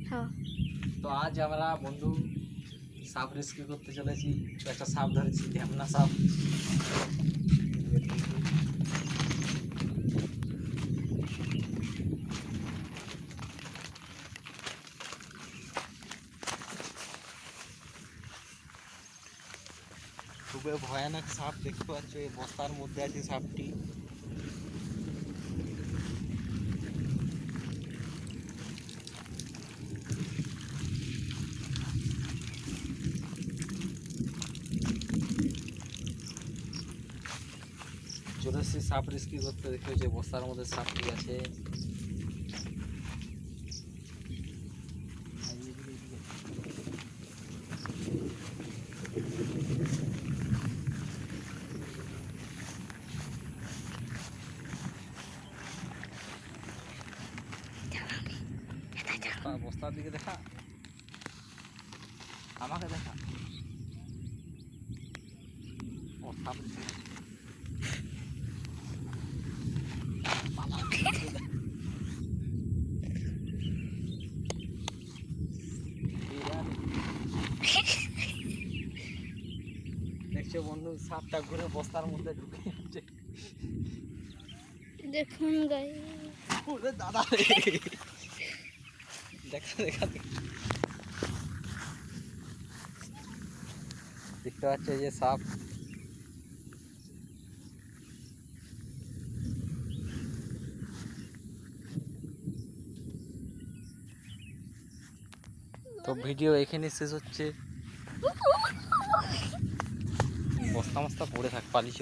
হ্যাঁ। তো আজ আমরা বন্ধু সাপ রেস্কিউ করতে চলেছি। তো একটা সাপ ধরেছি, ঢ্যামনা সাপ। খুবই ভয়ানক সাপ, দেখতে পাচ্ছ এই বস্তার মধ্যে আছে সাপটি। চলে এসেছি সাপ রেস্কিউ করতে, দেখতে হচ্ছে বস্তার মধ্যে সাপটি আছে। বস্তার দিকে দেখা, আমাকে দেখা। ও সাপ দেখছো বন্ধু, সাপটা ঘুরে বস্তার মধ্যে ঢুকে যাচ্ছে। দেখুন গাই, ওরে দাদা দেখা দেখা দেখতে পাচ্ছ এই যে সাপ। তো ভিডিও এখানে শেষ হচ্ছে। বস্তা মস্তা পড়ে থাক, পালিশ।